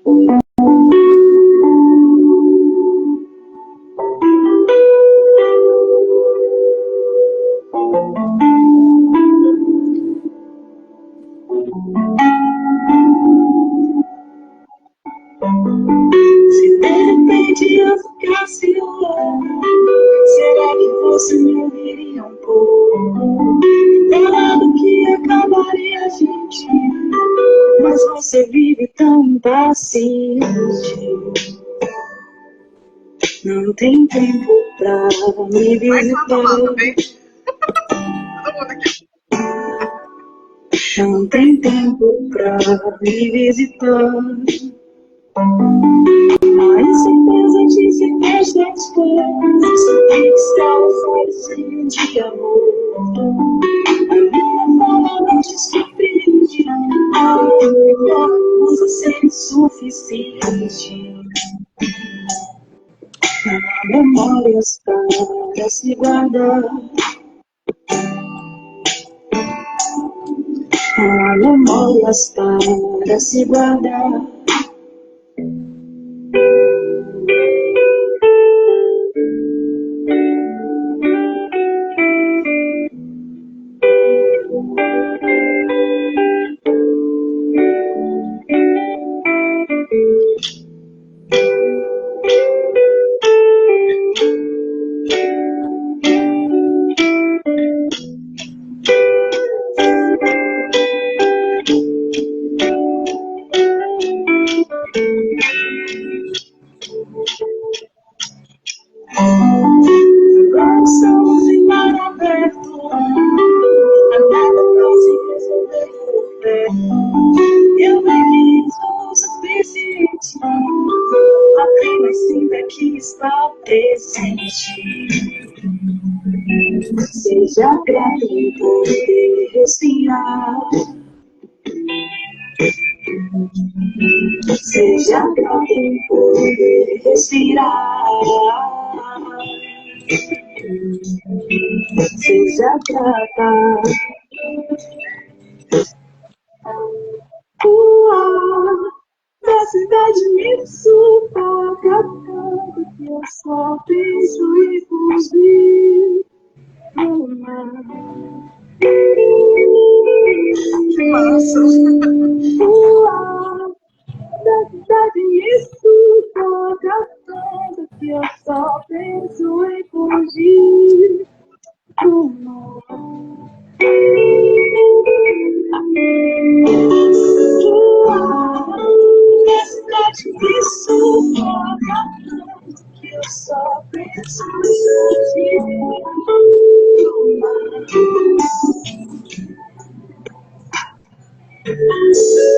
Se de repente eu ficasse louco, será que você me ouviria um pouco? Falando que acabaria a gente, mas você vive tão impaciente. Não tem tempo pra me visitar. Não tem tempo pra me visitar. Mas certeza de se festa as coisas, que estava falecendo de amor. A minha fala não te surpreende, você é insuficiente. Há memórias para se guardar. Há memórias para se guardar. Agora estamos em mar aberto, a nada pra se resolver por perto. Eu nem sou o suficiente, apenas sinta que está presente. Seja grato em poder respirar. Seja grato em poder respirar. Seja grata. O ar da cidade me sufoca tanto que eu só penso em fugir do mar. O ar da cidade me sufoca tanto que eu só penso em fugir do mar. O ar da cidade me sufoca tanto que eu só penso em fugir do mar.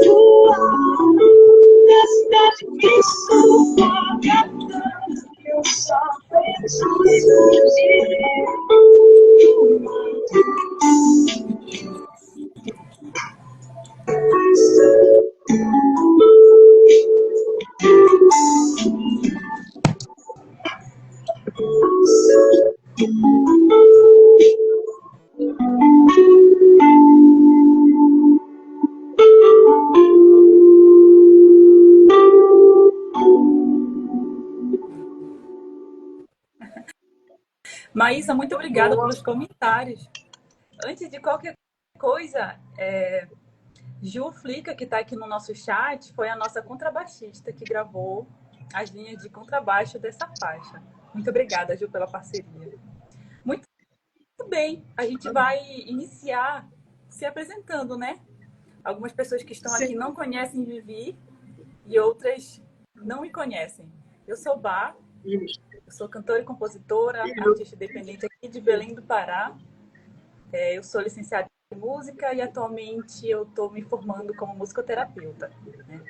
O ar da cidade me sufoca tanto que eu só penso em fugir do mar. Maísa, muito obrigada pelos comentários. Antes de qualquer coisa, Ju Flica, que está aqui no nosso chat, foi a nossa contrabaixista que gravou as linhas de contrabaixo dessa faixa. Muito obrigada, Ju, pela parceria. Muito bem, a gente vai iniciar se apresentando, né? Algumas pessoas que estão aqui não conhecem Vivi e outras não me conhecem. Eu sou Bá, eu sou cantora e compositora, artista independente aqui de Belém do Pará. Eu sou licenciada em música e atualmente eu estou me formando como musicoterapeuta, né?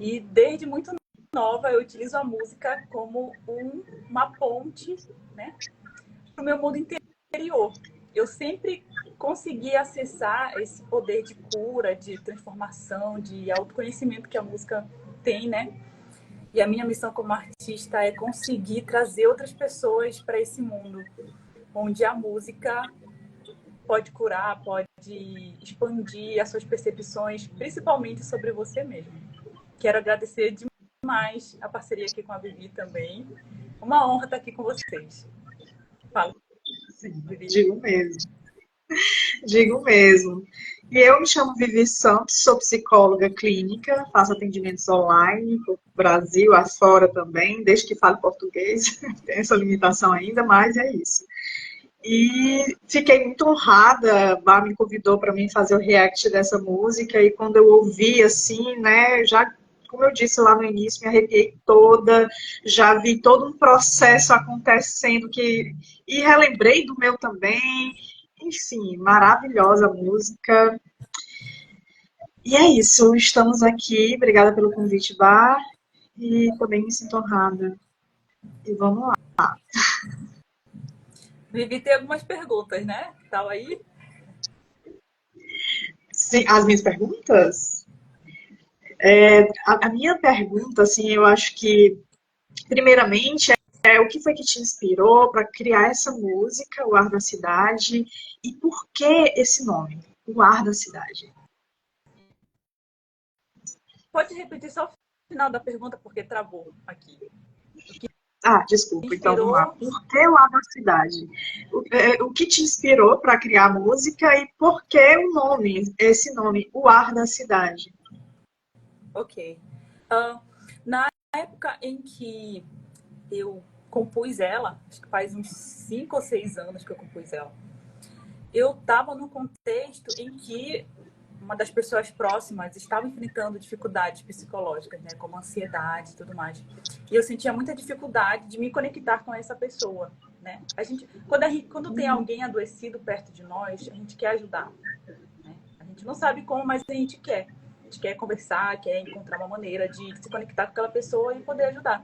E desde muito nova eu utilizo a música como uma ponte, né, para o meu mundo interior. Eu sempre consegui acessar esse poder de cura, de transformação, de autoconhecimento que a música tem, né? E a minha missão como artista é conseguir trazer outras pessoas para esse mundo, onde a música pode curar, pode expandir as suas percepções, principalmente sobre você mesmo. Quero agradecer demais a parceria aqui com a Vivi também. Uma honra estar aqui com vocês. Fala, Sim, Vivi. digo mesmo. Digo mesmo. E eu me chamo Vivi Santos, sou psicóloga clínica, faço atendimentos online no Brasil, afora também, desde que falo português, tem essa limitação ainda, mas é isso. E fiquei muito honrada, Bá me convidou para mim fazer o react dessa música, e quando eu ouvi assim, né, já, como eu disse lá no início, me arrepiei toda, já vi todo um processo acontecendo, e relembrei do meu também, enfim, maravilhosa a música. E é isso, estamos aqui, obrigada pelo convite, Bá, e também me sinto honrada. E vamos lá. Vivi tem algumas perguntas, né? Tal aí? Sim, as minhas perguntas? A minha pergunta, assim, eu acho que, primeiramente, é o que foi que te inspirou para criar essa música, O Ar da Cidade, e por que esse nome, O Ar da Cidade? Pode repetir só o final da pergunta, porque travou aqui. O que Ah, me desculpa, então vamos lá. inspirou? Por que O Ar da Cidade? O que te inspirou para criar a música e por que o nome, esse nome, O Ar da Cidade? Ok. Ah, na época em que eu compus ela, acho que faz uns 5 ou 6 anos que eu compus ela, eu estava num contexto em que uma das pessoas próximas estava enfrentando dificuldades psicológicas, né, como ansiedade e tudo mais. E eu sentia muita dificuldade de me conectar com essa pessoa, né? Quando tem alguém adoecido perto de nós, a gente quer ajudar, né? A gente não sabe como, mas a gente quer. A gente quer conversar, quer encontrar uma maneira de se conectar com aquela pessoa e poder ajudar.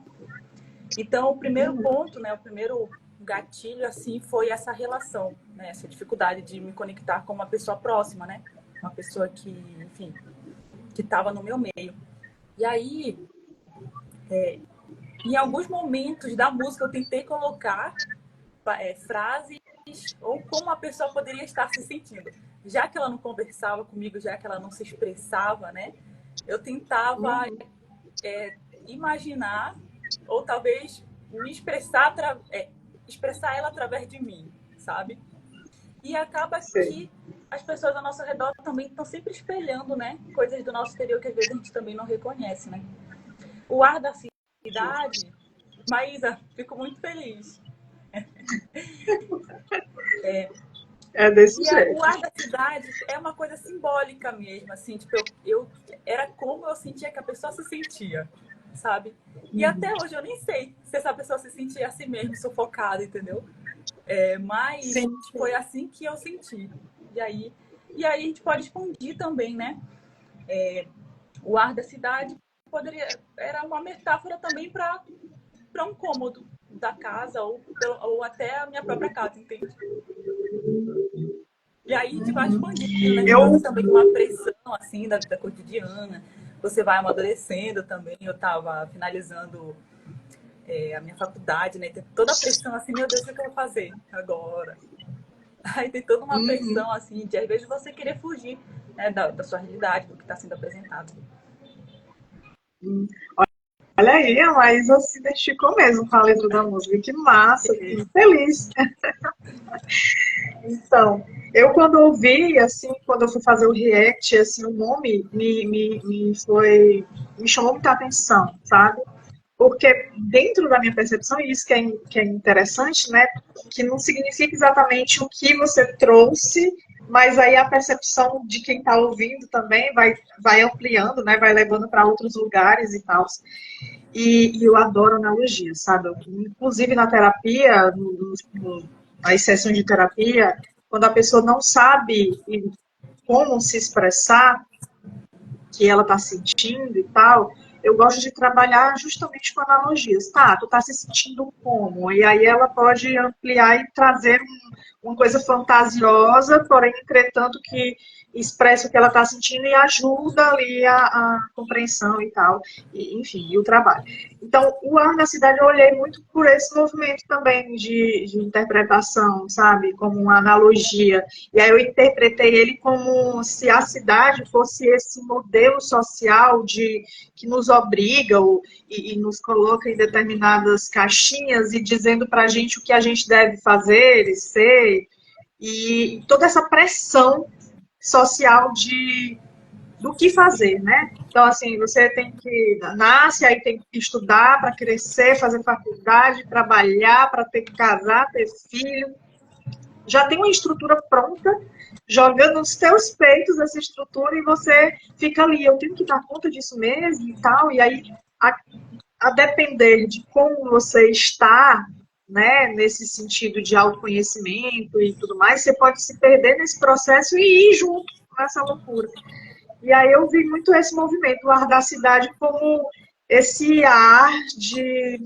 Então, o primeiro ponto, né, o primeiro gatilho, assim, foi essa relação, né, essa dificuldade de me conectar com uma pessoa próxima, né, uma pessoa que, enfim, que estava no meu meio. E aí, em alguns momentos da música, eu tentei colocar frases ou como a pessoa poderia estar se sentindo. Já que ela não conversava comigo, já que ela não se expressava, né, eu tentava imaginar ou talvez me expressar, expressar ela através de mim, sabe? E acaba Sei. que as pessoas ao nosso redor também estão sempre espelhando, né? Coisas do nosso exterior que às vezes a gente também não reconhece, né? O ar da cidade, Maísa, fico muito feliz. É desse O jeito. ar da cidade é uma coisa simbólica mesmo, assim, tipo, era como eu sentia que a pessoa se sentia, sabe? E até hoje eu nem sei se essa pessoa se sentia assim mesmo, sufocada, entendeu? Mas Sim, foi assim que eu senti. E aí, a gente pode expandir também, né? O ar da cidade era uma metáfora também para um cômodo da casa ou até a minha própria casa, entende? E aí a gente vai expandindo, né? eu Você também com uma pressão assim da vida cotidiana, você vai amadurecendo também. Eu estava finalizando a minha faculdade, né? Tem toda a pressão assim, meu Deus, o que eu vou fazer agora? Aí tem toda uma pressão assim de às vezes você querer fugir, né, da sua realidade, do que está sendo apresentado. Olha aí, a Maísa se identificou mesmo com a letra da música. Que massa, fiquei feliz. Então, eu quando ouvi, assim, quando eu fui fazer o react, assim, o nome me chamou muita atenção, sabe? Porque dentro da minha percepção, e isso que é interessante, né? Que não significa exatamente o que você trouxe, mas aí a percepção de quem está ouvindo também vai ampliando, né? Vai levando para outros lugares e tal. E eu adoro analogias, sabe? Inclusive na terapia, nas sessões de terapia, quando a pessoa não sabe como se expressar, que ela está sentindo e tal, eu gosto de trabalhar justamente com analogias. Tá, tu está se sentindo como? E aí ela pode ampliar e trazer uma coisa fantasiosa, porém, entretanto, expressa o que ela está sentindo e ajuda ali a compreensão e tal, e, enfim, e o trabalho. Então, o Ar na Cidade eu olhei muito por esse movimento também de interpretação, sabe, como uma analogia. E aí eu interpretei ele como se a cidade fosse esse modelo social que nos obriga e nos coloca em determinadas caixinhas e dizendo para a gente o que a gente deve fazer e ser, e toda essa pressão social do que fazer, né? Então, assim, você tem que nasce, aí tem que estudar para crescer, fazer faculdade, trabalhar, para ter que casar, ter filho. Já tem uma estrutura pronta, jogando nos teus peitos essa estrutura e você fica ali, eu tenho que dar conta disso mesmo e tal. E aí, a, a depender de como você está, né, nesse sentido de autoconhecimento e tudo mais, você pode se perder nesse processo e ir junto com essa loucura. E aí eu vi muito esse movimento, o Ar da Cidade, como esse ar de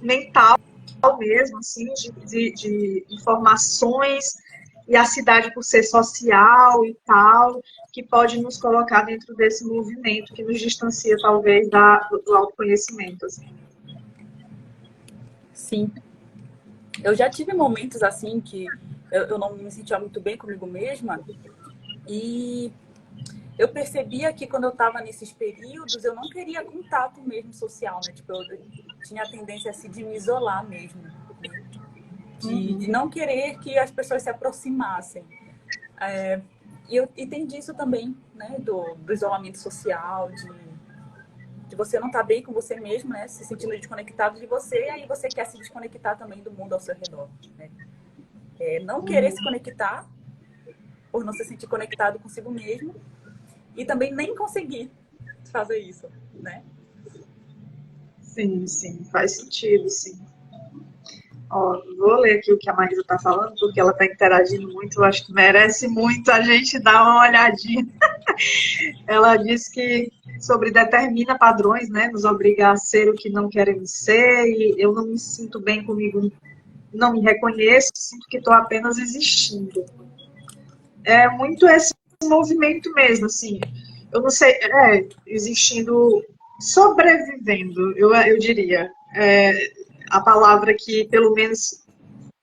mental mesmo, assim, de informações, e a cidade por ser social e tal, que pode nos colocar dentro desse movimento que nos distancia, talvez, do autoconhecimento. Assim. Sim. Eu já tive momentos assim que eu não me sentia muito bem comigo mesma e eu percebia que quando eu estava nesses períodos eu não queria contato mesmo social, né? Tipo, eu tinha a tendência assim, de me isolar mesmo, né? De não querer que as pessoas se aproximassem. E eu entendi isso também, né? Do isolamento social, de você não estar bem com você mesmo, né? Se sentindo desconectado de você, e aí você quer se desconectar também do mundo ao seu redor, né? Não querer se conectar, por não se sentir conectado consigo mesmo, e também nem conseguir fazer isso, né? Sim, sim, faz sentido, sim. Ó, vou ler aqui o que a Marisa está falando, porque ela está interagindo muito, eu acho que merece muito a gente dar uma olhadinha. Ela diz que sobre determina padrões, né, nos obriga a ser o que não queremos ser, e eu não me sinto bem comigo, não me reconheço, sinto que estou apenas existindo. É muito esse movimento mesmo, assim, eu não sei, existindo, sobrevivendo, eu diria, a palavra que pelo menos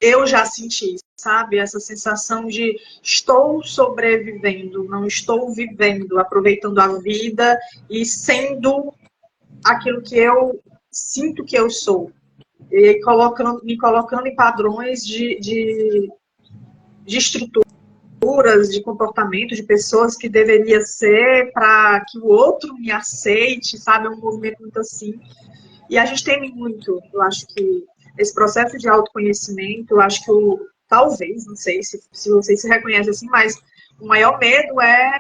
eu já senti, sabe? Essa sensação de estou sobrevivendo, não estou vivendo, aproveitando a vida e sendo aquilo que eu sinto que eu sou. E me colocando em padrões de estruturas, de comportamento, de pessoas que deveria ser para que o outro me aceite, sabe? É um movimento muito assim. E a gente tem muito, eu acho que esse processo de autoconhecimento, eu acho que talvez, não sei se vocês se reconhecem assim, mas o maior medo é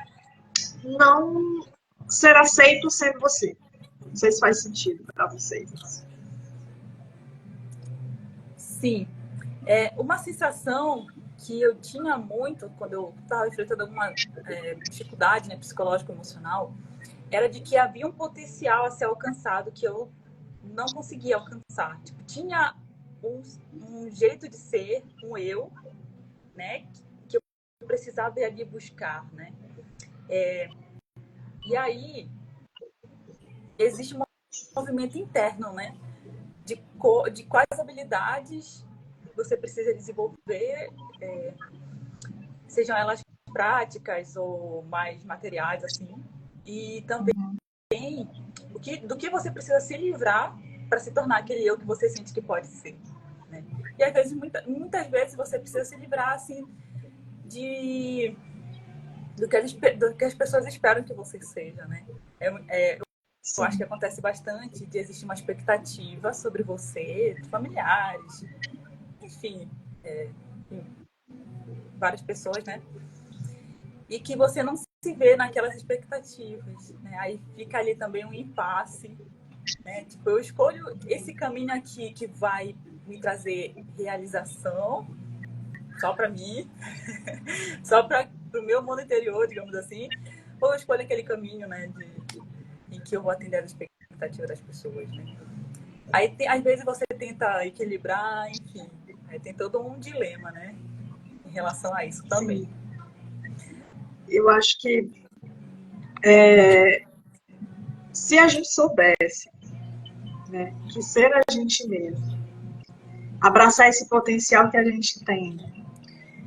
não ser aceito sendo você. Não sei se faz sentido para vocês. Sim. Uma sensação que eu tinha muito quando eu estava enfrentando alguma dificuldade, né, psicológica, emocional, era de que havia um potencial a ser alcançado que eu não conseguia alcançar. Tipo, tinha um jeito de ser, um eu, né, que eu precisava ir ali buscar, né? E aí existe um movimento interno, né? De quais habilidades você precisa desenvolver, sejam elas práticas ou mais materiais, assim. E também do que você precisa se livrar para se tornar aquele eu que você sente que pode ser. Né? E às vezes, muitas vezes você precisa se livrar assim do que as pessoas esperam que você seja, né? Eu acho que acontece bastante de existir uma expectativa sobre você, de familiares, enfim, várias pessoas, né? E que você não se vê naquelas expectativas, né? Aí fica ali também um impasse, né? Tipo, eu escolho esse caminho aqui que vai me trazer realização só para mim, só para o meu mundo interior, digamos assim, ou eu escolho aquele caminho, né, em que eu vou atender as expectativas das pessoas, né? Aí, às vezes, você tenta equilibrar, enfim, aí tem todo um dilema, né, em relação a isso também. Sim. eu acho que se a gente soubesse, né, que ser a gente mesmo, abraçar esse potencial que a gente tem,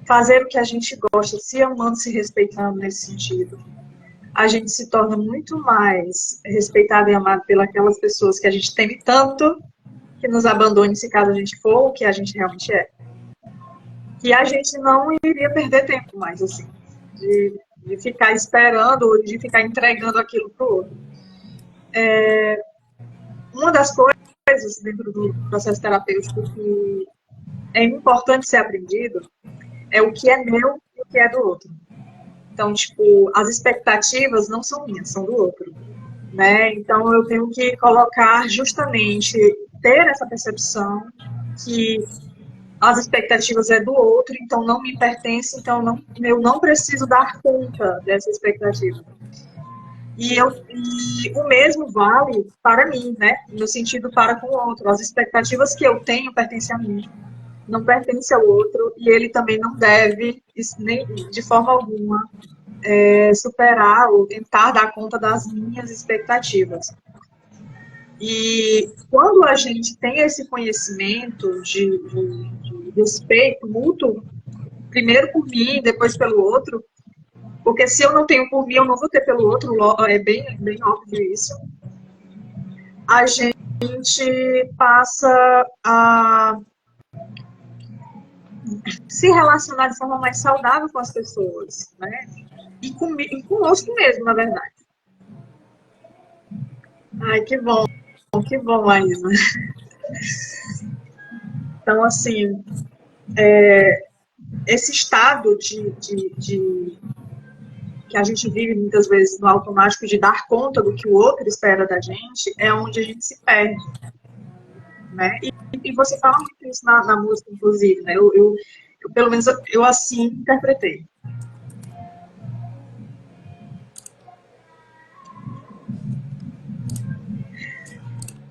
fazer o que a gente gosta, se amando, se respeitando nesse sentido, a gente se torna muito mais respeitado e amado pelas pessoas que a gente teme tanto que nos abandone se caso a gente for o que a gente realmente é. Que a gente não iria perder tempo mais, assim, de ficar esperando, de ficar entregando aquilo para o outro. Uma das coisas dentro do processo terapêutico que é importante ser aprendido é o que é meu e o que é do outro. Então, tipo, as expectativas não são minhas, são do outro, né? Então, eu tenho que colocar justamente, ter essa percepção que as expectativas é do outro, então não me pertence, então eu não preciso dar conta dessa expectativa. E o mesmo vale para mim, né? No sentido para com o outro. As expectativas que eu tenho pertencem a mim, não pertence ao outro, e ele também não deve, nem de forma alguma, superar ou tentar dar conta das minhas expectativas. E quando a gente tem esse conhecimento de respeito mútuo, primeiro por mim, depois pelo outro, porque se eu não tenho por mim, eu não vou ter pelo outro, é bem óbvio isso, a gente passa a se relacionar de forma mais saudável com as pessoas, né? E conosco mesmo, na verdade. Ai, que bom, Maísa. Então, assim, esse estado que a gente vive muitas vezes no automático de dar conta do que o outro espera da gente, é onde a gente se perde, né? E você fala muito isso na música, inclusive, né? Pelo menos, eu assim interpretei.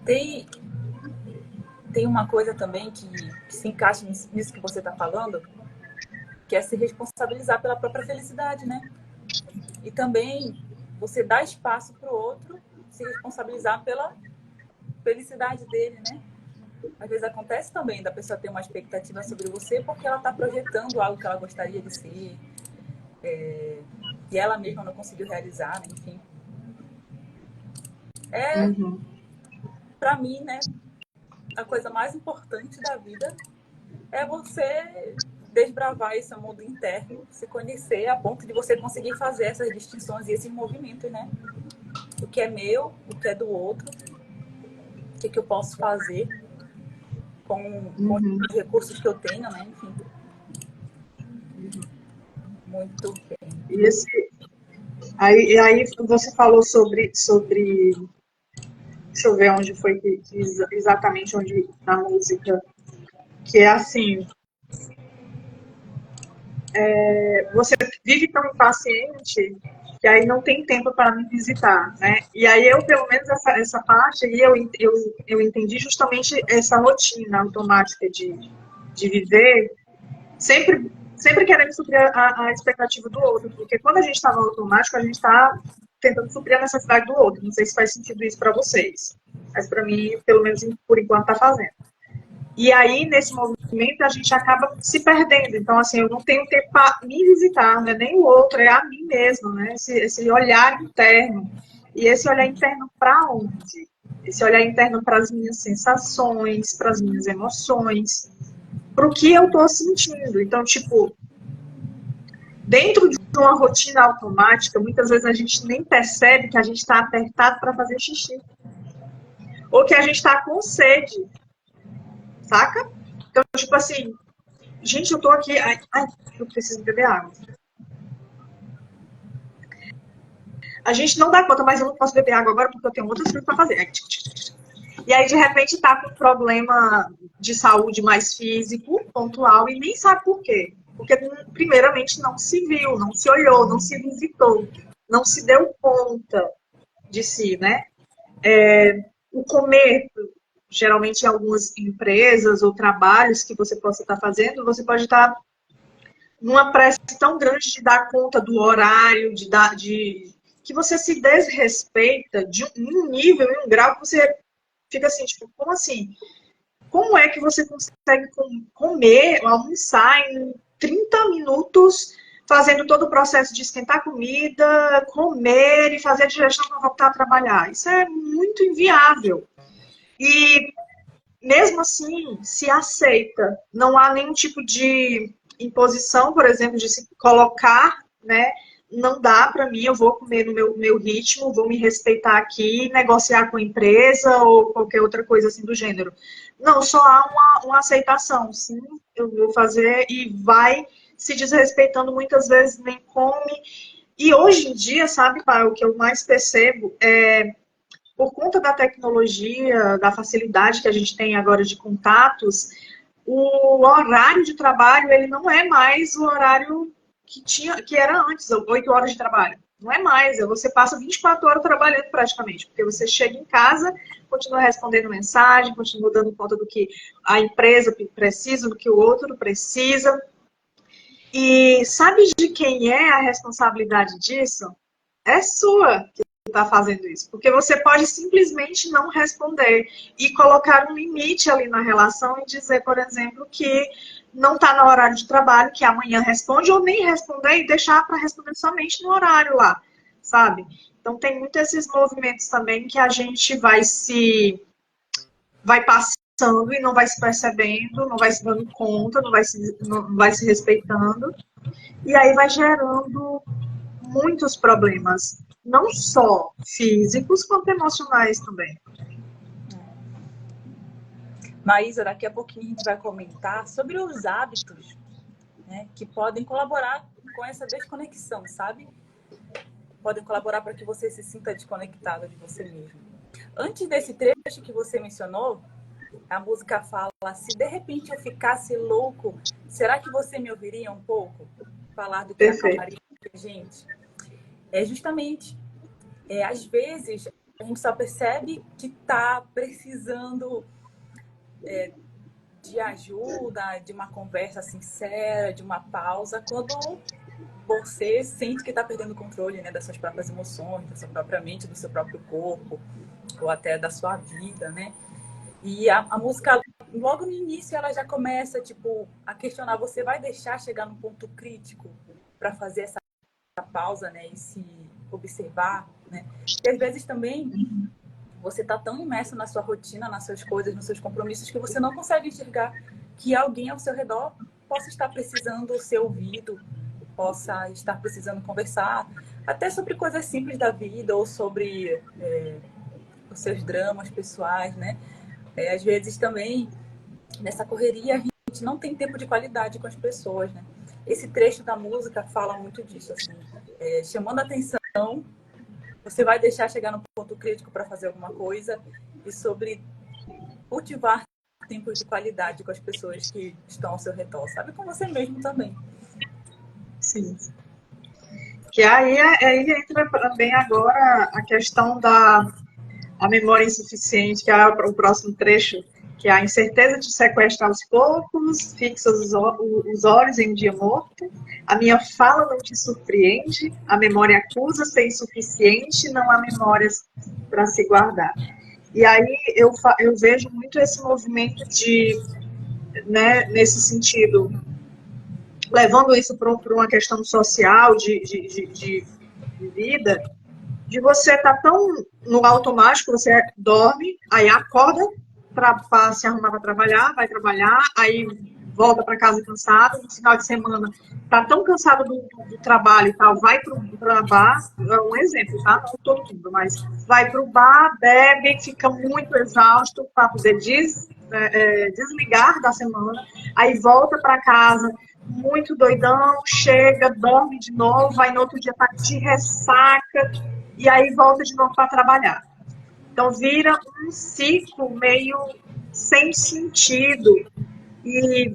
Tem, tem uma coisa também que se encaixa nisso que você está falando, que é se responsabilizar pela própria felicidade, né? E também você dá espaço para o outro se responsabilizar pela felicidade dele, né? Às vezes acontece também da pessoa ter uma expectativa sobre você porque ela está projetando algo que ela gostaria de ser, e ela mesma não conseguiu realizar, né? Enfim. Uhum. Para mim, né, a coisa mais importante da vida é você desbravar esse mundo interno, se conhecer a ponto de você conseguir fazer essas distinções e esses movimentos, né? O que é meu, o que é do outro, o que eu posso fazer com os recursos que eu tenho, né? Enfim. Muito bem. E aí você falou sobre deixa eu ver onde foi exatamente onde na música, que é assim, você vive tão impaciente que aí não tem tempo para me visitar, né? E aí eu, pelo menos essa parte aí, eu entendi justamente essa rotina automática de viver, sempre querendo suprir a expectativa do outro, porque quando a gente está no automático, a gente está tentando suprir a necessidade do outro. Não sei se faz sentido isso para vocês, mas para mim, pelo menos por enquanto, está fazendo. E aí, nesse movimento, a gente acaba se perdendo. Então, assim, eu não tenho tempo para me visitar, não é nem o outro, é a mim mesmo, né? Esse olhar interno. E esse olhar interno para onde? Esse olhar interno para as minhas sensações, para as minhas emoções, para o que eu estou sentindo. Então, tipo, dentro de uma rotina automática, muitas vezes a gente nem percebe que a gente está apertado para fazer xixi. Ou que a gente está com sede, saca? Então, tipo assim, gente, eu tô aqui, ai, eu preciso beber água. A gente não dá conta, mas eu não posso beber água agora porque eu tenho outras coisas para fazer. E aí, de repente, tá com um problema de saúde mais físico, pontual, e nem sabe por quê. Porque, primeiramente, não se viu, não se olhou, não se visitou, não se deu conta de si, né? O comer, geralmente, em algumas empresas ou trabalhos que você possa estar fazendo, você pode estar numa pressa tão grande de dar conta do horário, que você se desrespeita em um nível, em um grau que você fica assim, tipo, como assim? Como é que você consegue comer, almoçar em 30 minutos, fazendo todo o processo de esquentar comida, comer e fazer a digestão para voltar a trabalhar? Isso é muito inviável. E mesmo assim, se aceita. Não há nenhum tipo de imposição, por exemplo, de se colocar, né? Não dá para mim, eu vou comer no meu ritmo, vou me respeitar aqui, negociar com a empresa ou qualquer outra coisa assim do gênero. Não, só há uma aceitação. Sim, eu vou fazer e vai se desrespeitando muitas vezes, nem come. E hoje em dia, sabe, Pai, o que eu mais percebo é por conta da tecnologia, da facilidade que a gente tem agora de contatos, o horário de trabalho ele não é mais o horário que era antes, 8 horas de trabalho. Não é mais, você passa 24 horas trabalhando praticamente, porque você chega em casa, continua respondendo mensagem, continua dando conta do que a empresa precisa, do que o outro precisa. E sabe de quem é a responsabilidade disso? É sua que está fazendo isso. Porque você pode simplesmente não responder e colocar um limite ali na relação e dizer, por exemplo, que não está no horário de trabalho, que amanhã responde, ou nem responder e deixar para responder somente no horário lá, sabe? Então tem muitos esses movimentos também que a gente vai passando e não vai se percebendo, não vai se dando conta, não vai se respeitando. E aí vai gerando muitos problemas, não só físicos, quanto emocionais também. Maísa, daqui a pouquinho a gente vai comentar sobre os hábitos, né, que podem colaborar com essa desconexão, sabe? Podem colaborar para que você se sinta desconectado de você mesmo. Antes desse trecho que você mencionou, a música fala: se de repente eu ficasse louco, será que você me ouviria um pouco? Falar do que acalmaria a gente. É justamente, às vezes, a gente só percebe que está precisando de ajuda, de uma conversa sincera, de uma pausa, quando você sente que está perdendo o controle, né, das suas próprias emoções, da sua própria mente, do seu próprio corpo, ou até da sua vida, né? E a música, logo no início, ela já começa, tipo, a questionar: você vai deixar chegar num ponto crítico para fazer essa pausa, né, e se observar, né? E às vezes também você tá tão imerso na sua rotina, nas suas coisas, nos seus compromissos, que você não consegue enxergar que alguém ao seu redor possa estar precisando ser ouvido, possa estar precisando conversar, até sobre coisas simples da vida ou sobre os seus dramas pessoais, né? Às vezes também, nessa correria, a gente não tem tempo de qualidade com as pessoas, né? Esse trecho da música fala muito disso, assim, chamando a atenção, você vai deixar chegar no ponto crítico para fazer alguma coisa, e sobre cultivar tempos de qualidade com as pessoas que estão ao seu redor, sabe? Com você mesmo também. Sim. Que aí entra também agora a questão da memória insuficiente, que é o próximo trecho, que é a incerteza de sequestro aos poucos, fixa os olhos em um dia morto, a minha fala não te surpreende, a memória acusa ser insuficiente, não há memórias para se guardar. E aí eu vejo muito esse movimento né, nesse sentido, levando isso para uma questão social de vida, de você estar tão no automático, você dorme, aí acorda para se arrumar para trabalhar, vai trabalhar, aí volta para casa cansado, no final de semana tá tão cansado do trabalho e tal, vai para bar, é um exemplo, tá? Não todo mundo, mas vai para o bar, bebe, fica muito exausto para poder desligar da semana, aí volta para casa muito doidão, chega, dorme de novo, vai no outro dia tá de ressaca, e aí volta de novo para trabalhar. Então vira um ciclo meio sem sentido. E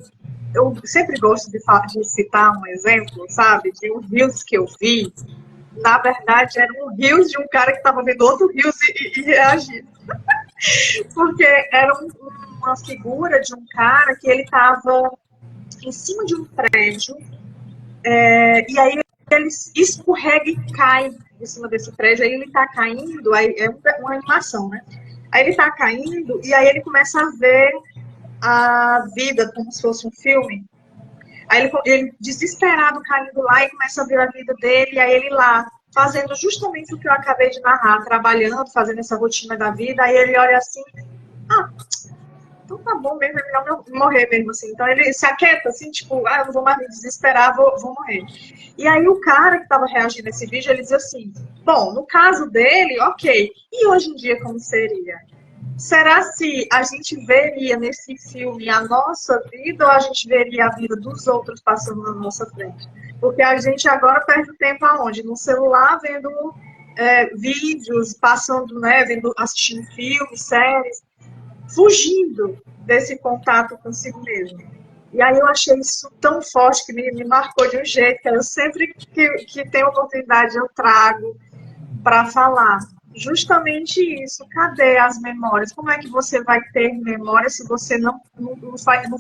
eu sempre gosto de citar um exemplo, sabe, de um Reels que eu vi. Na verdade, era um Reels de um cara que estava vendo outro Reels e reagindo. Porque era uma figura de um cara que ele estava em cima de um prédio, E aí ele escorrega e cai em cima desse prédio, aí ele tá caindo, aí é uma animação, né? Aí ele tá caindo e aí ele começa a ver a vida como se fosse um filme. Aí ele desesperado caindo lá e começa a ver a vida dele, e aí ele lá, fazendo justamente o que eu acabei de narrar, trabalhando, fazendo essa rotina da vida, aí ele olha assim, ah, então tá bom mesmo, é melhor morrer mesmo, assim. Então ele se aquieta, assim, tipo, eu não vou mais me desesperar, vou morrer. E aí o cara que estava reagindo a esse vídeo, ele diz assim, bom, no caso dele, ok, e hoje em dia como seria? Será se a gente veria nesse filme a nossa vida ou a gente veria a vida dos outros passando na nossa frente? Porque a gente agora perde o tempo aonde? No celular, vendo vídeos, passando, né, assistindo filmes, séries, fugindo desse contato consigo mesmo. E aí eu achei isso tão forte que me marcou de um jeito que eu sempre que tenho oportunidade eu trago para falar justamente isso. Cadê as memórias? Como é que você vai ter memória se você não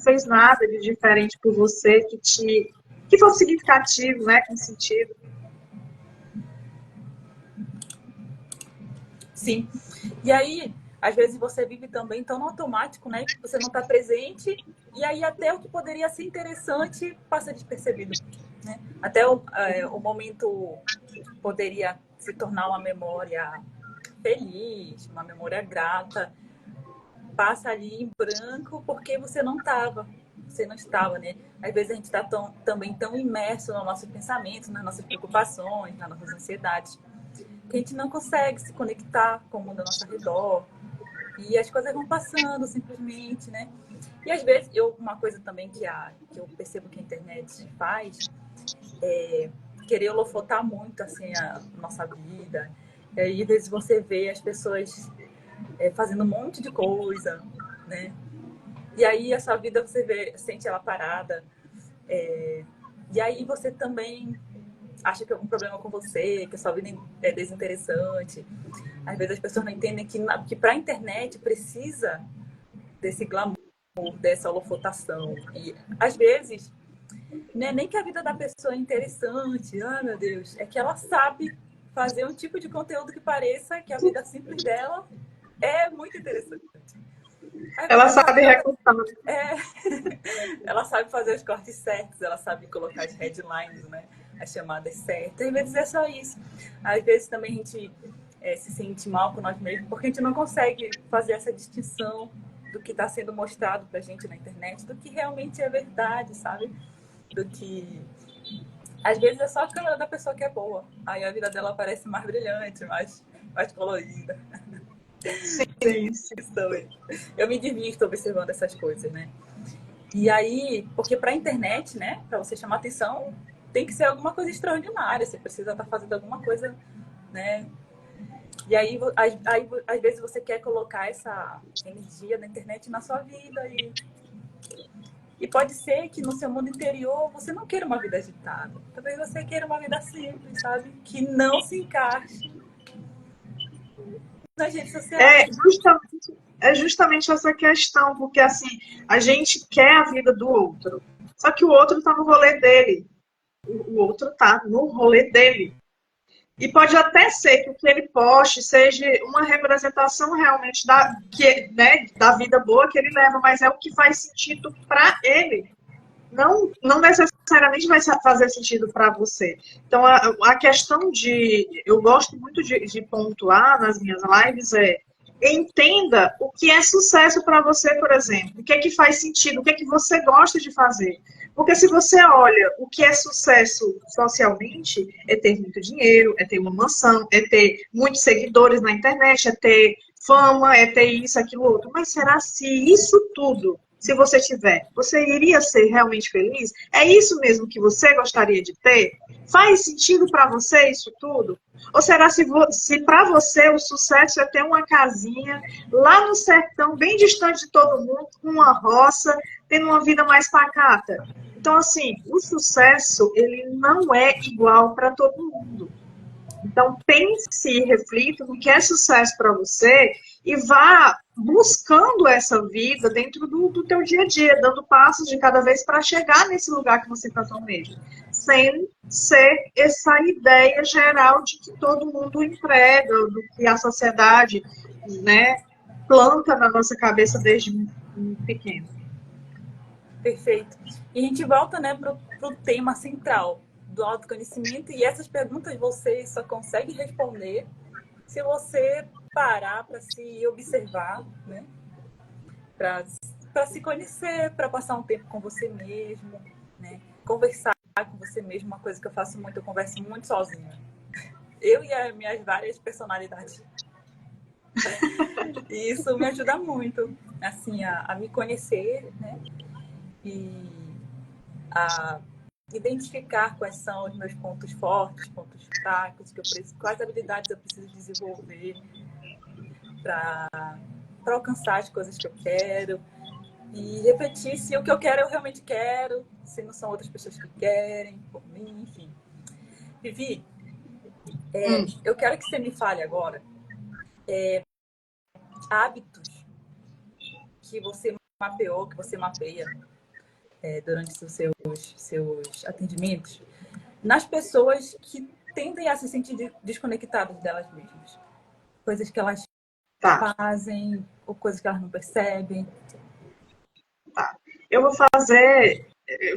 fez nada de diferente por você que fosse significativo, né? Com sentido. Sim. E aí, às vezes você vive também tão no automático, né? Que você não está presente, e aí até o que poderia ser interessante passa despercebido, né? Até o momento poderia se tornar uma memória feliz, uma memória grata, passa ali em branco porque você não estava. Você não estava, né? Às vezes a gente está também tão imerso nos nossos pensamentos, nas nossas preocupações, nas nossas ansiedades, que a gente não consegue se conectar com o mundo ao nosso redor. E as coisas vão passando simplesmente, né? E às vezes, uma coisa também que eu percebo que a internet faz é querer holofotar muito assim, a nossa vida. E aí, às vezes, você vê as pessoas fazendo um monte de coisa, né? E aí, a sua vida, você sente ela parada. E aí, você também acha que tem algum problema com você, que a sua vida é desinteressante. Às vezes as pessoas não entendem que para a internet precisa desse glamour, dessa holofotação. E às vezes, não é nem que a vida da pessoa é interessante, meu Deus, é que ela sabe fazer um tipo de conteúdo que pareça que a vida simples dela é muito interessante. Ela sabe recortar. Ela sabe fazer os cortes certos, ela sabe colocar as headlines, né? As chamadas certas. Às vezes é só isso. Às vezes também a gente se sente mal com nós mesmos, porque a gente não consegue fazer essa distinção do que está sendo mostrado pra gente na internet, do que realmente é verdade, sabe? Do que... Às vezes é só a câmera da pessoa que é boa. Aí a vida dela parece mais brilhante, mais colorida. Sim. Eu me divirto observando essas coisas, né? E aí, porque para a internet, né, para você chamar atenção, tem que ser alguma coisa extraordinária. Você precisa estar fazendo alguma coisa, né? E aí, às vezes você quer colocar essa energia da internet na sua vida e pode ser que no seu mundo interior você não queira uma vida agitada. Talvez você queira uma vida simples, sabe? Que não se encaixe nas redes sociais. É justamente essa questão, porque assim, a gente quer a vida do outro. Só que o outro está no rolê dele. O outro está no rolê dele. E pode até ser que o que ele poste seja uma representação realmente da vida boa que ele leva, mas é o que faz sentido para ele. Não necessariamente vai fazer sentido para você. Então, a questão eu gosto muito de pontuar nas minhas lives entenda o que é sucesso para você, por exemplo. O que é que faz sentido, o que é que você gosta de fazer. Porque se você olha o que é sucesso socialmente, é ter muito dinheiro, é ter uma mansão, é ter muitos seguidores na internet, é ter fama, é ter isso, aquilo, outro. Mas será se isso tudo, se você tiver, você iria ser realmente feliz? É isso mesmo que você gostaria de ter? Faz sentido para você isso tudo? Ou será se para você o sucesso é ter uma casinha lá no sertão, bem distante de todo mundo, com uma roça, tendo uma vida mais pacata? Então, assim, o sucesso, ele não é igual para todo mundo. Então, pense e reflita no que é sucesso para você e vá buscando essa vida dentro do teu dia a dia, dando passos de cada vez para chegar nesse lugar que você tanto almeja. sem ser essa ideia geral de que todo mundo emprega, do que a sociedade, né, planta na nossa cabeça desde muito pequeno. Perfeito. E a gente volta, né, para o tema central do autoconhecimento, e essas perguntas você só consegue responder se você parar para se observar, né? Para se conhecer, para passar um tempo com você mesmo, né? Conversar com você mesmo, uma coisa que eu faço muito, eu converso muito sozinha. Eu e as minhas várias personalidades. E isso me ajuda muito, assim, a me conhecer, né? E a identificar quais são os meus pontos fortes, pontos fracos, quais habilidades eu preciso desenvolver para alcançar as coisas que eu quero. E refletir se o que eu quero eu realmente quero, se não são outras pessoas que querem, por mim, enfim. Vivi, eu quero que você me fale agora hábitos que você mapeou, que você mapeia durante os seus atendimentos nas pessoas que tendem a se sentir desconectadas delas mesmas. Coisas que elas fazem ou coisas que elas não percebem. Tá. Eu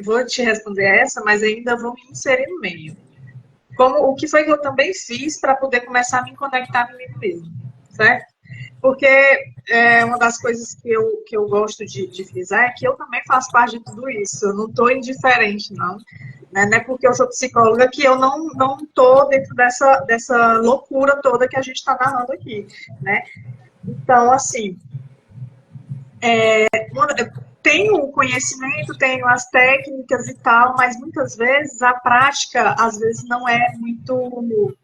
vou te responder essa, mas ainda vou me inserir no meio. O que foi que eu também fiz para poder começar a me conectar comigo mesmo, certo? Porque uma das coisas que eu gosto de frisar é que eu também faço parte de tudo isso. Eu não estou indiferente, não. Né? Não é porque eu sou psicóloga que eu não estou dentro dessa loucura toda que a gente está narrando aqui. Né? Então, assim, tenho o conhecimento, tenho as técnicas e tal, mas muitas vezes a prática, às vezes, não é muito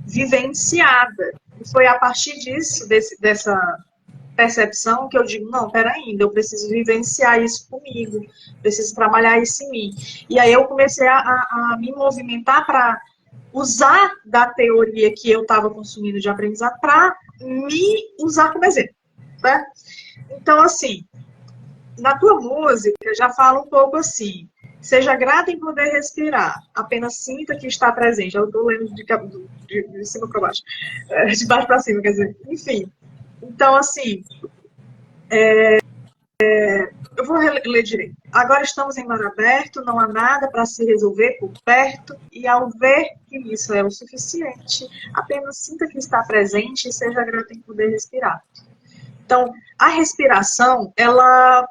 vivenciada. E foi a partir disso, dessa percepção, que eu digo, não, peraí, eu preciso vivenciar isso comigo, preciso trabalhar isso em mim. E aí eu comecei a me movimentar para usar da teoria que eu estava consumindo de aprendizado para me usar como exemplo. Né? Então, assim, na tua música já fala um pouco assim, seja grata em poder respirar, apenas sinta que está presente. Eu estou lendo de cima para baixo, de baixo para cima, quer dizer, enfim. Então, assim, eu vou ler direito. Agora estamos em mar aberto, não há nada para se resolver por perto, e ao ver que isso é o suficiente, apenas sinta que está presente e seja grata em poder respirar. Então, a respiração, ela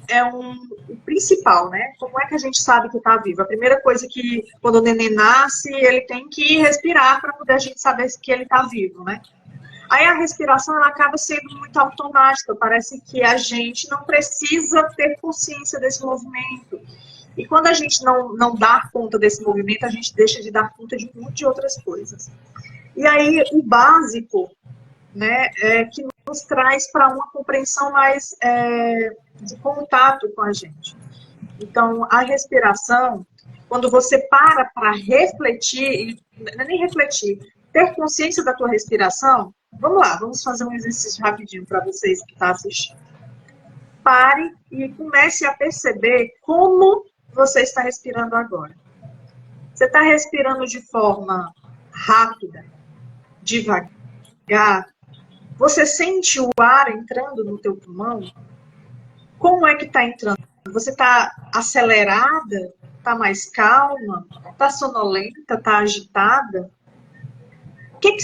é o principal, né? Como é que a gente sabe que está vivo? A primeira coisa que, quando o neném nasce, ele tem que respirar para poder a gente saber que ele está vivo, né? Aí a respiração ela acaba sendo muito automática, parece que a gente não precisa ter consciência desse movimento. E quando a gente não dá conta desse movimento, a gente deixa de dar conta de um monte de outras coisas. E aí o básico, né, que nos traz para uma compreensão mais de contato com a gente. Então, a respiração, quando você para refletir, não é nem refletir, ter consciência da tua respiração, vamos lá, vamos fazer um exercício rapidinho para vocês que estão assistindo. Pare e comece a perceber como você está respirando agora. Você está respirando de forma rápida, devagar? Você sente o ar entrando no teu pulmão? Como é que está entrando? Você está acelerada? Está mais calma? Está sonolenta? Está agitada? O que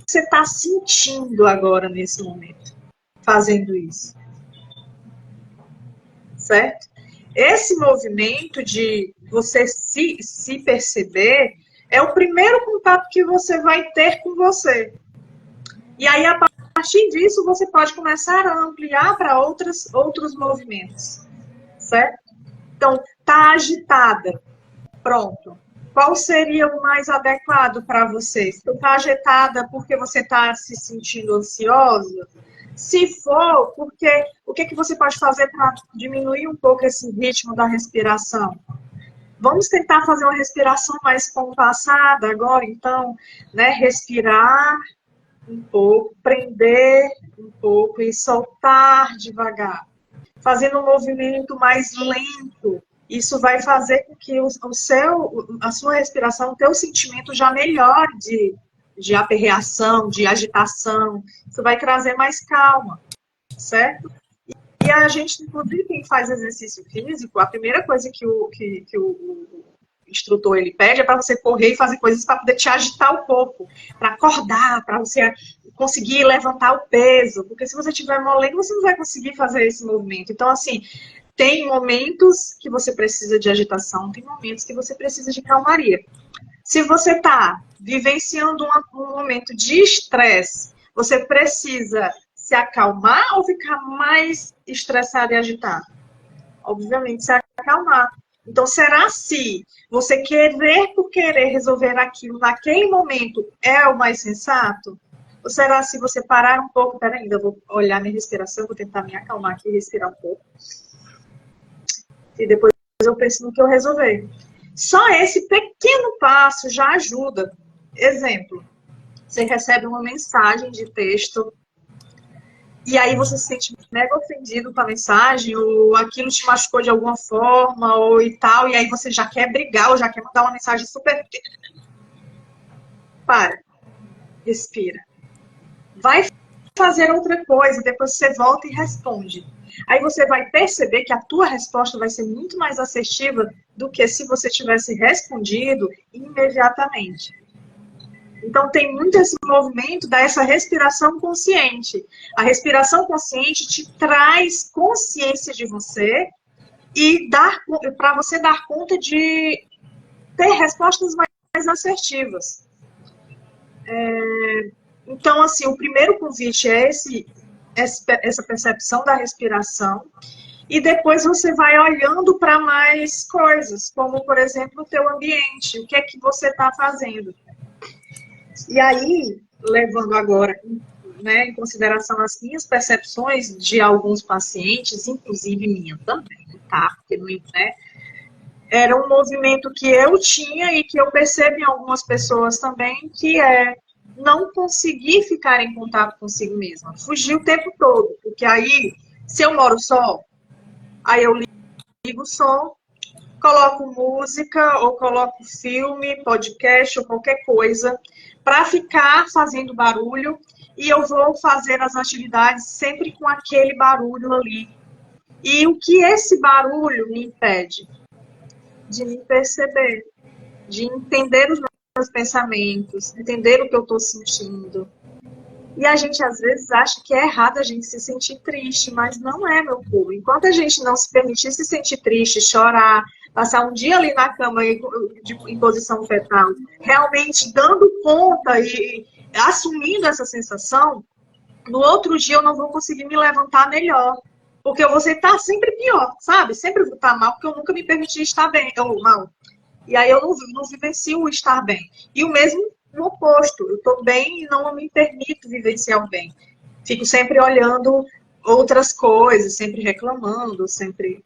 você está sentindo agora nesse momento, fazendo isso? Certo? Esse movimento de você se perceber é o primeiro contato que você vai ter com você. E aí, a partir disso, você pode começar a ampliar para outros movimentos. Certo? Então, tá agitada. Pronto. Qual seria o mais adequado para você? Você está agitada porque você está se sentindo ansiosa? Se for, porque o que você pode fazer para diminuir um pouco esse ritmo da respiração? Vamos tentar fazer uma respiração mais compassada agora, então, né? Respirar um pouco, prender um pouco e soltar devagar. Fazendo um movimento mais lento isso vai fazer com que a sua respiração, o teu sentimento já melhore de aperreação, de agitação. Isso vai trazer mais calma, certo? E a gente, inclusive, quem faz exercício físico, a primeira coisa que o instrutor ele pede é para você correr e fazer coisas para poder te agitar o corpo, para acordar, para você conseguir levantar o peso, porque se você estiver molengo, você não vai conseguir fazer esse movimento. Então, assim, tem momentos que você precisa de agitação, tem momentos que você precisa de calmaria. Se você está vivenciando um momento de estresse, você precisa se acalmar ou ficar mais estressado e agitado? Obviamente, se acalmar. Então, será se você querer por querer resolver aquilo naquele momento é o mais sensato? Ou será se você parar um pouco, peraí, ainda vou olhar minha respiração, vou tentar me acalmar aqui e respirar um pouco. E depois eu penso no que eu resolver. Só esse pequeno passo já ajuda. Exemplo, você recebe uma mensagem de texto e aí você se sente mega ofendido com a mensagem, ou aquilo te machucou de alguma forma, ou e tal, e aí você já quer brigar, ou já quer mandar uma mensagem super... Para. Respira. Vai fazer outra coisa, depois você volta e responde. Aí você vai perceber que a tua resposta vai ser muito mais assertiva do que se você tivesse respondido imediatamente. Então, tem muito esse movimento dessa respiração consciente. A respiração consciente te traz consciência de você e para você dar conta de ter respostas mais assertivas. Então, assim, o primeiro convite é essa percepção da respiração. E depois você vai olhando para mais coisas, como, por exemplo, o teu ambiente. O que é que você está fazendo? E aí, levando agora, né, em consideração as minhas percepções de alguns pacientes, inclusive minha também, tá? Porque, né, era um movimento que eu tinha e que eu percebo em algumas pessoas também, que é não conseguir ficar em contato consigo mesma. Fugir o tempo todo, porque aí, se eu moro só, aí eu ligo o som, coloco música, ou coloco filme, podcast, ou qualquer coisa, para ficar fazendo barulho, e eu vou fazer as atividades sempre com aquele barulho ali. E o que esse barulho me impede? De me perceber, de entender os meus pensamentos, entender o que eu estou sentindo. E a gente, às vezes, acha que é errado a gente se sentir triste, mas não é, meu povo. Enquanto a gente não se permitir se sentir triste, chorar, passar um dia ali na cama em posição fetal, realmente dando conta e assumindo essa sensação, no outro dia eu não vou conseguir me levantar melhor. Porque eu vou estar sempre pior, sabe? Sempre vou estar mal, porque eu nunca me permiti estar bem, ou mal. E aí eu não vivencio o estar bem. E o mesmo o oposto. Eu estou bem e não me permito vivenciar o bem. Fico sempre olhando outras coisas, sempre reclamando, sempre...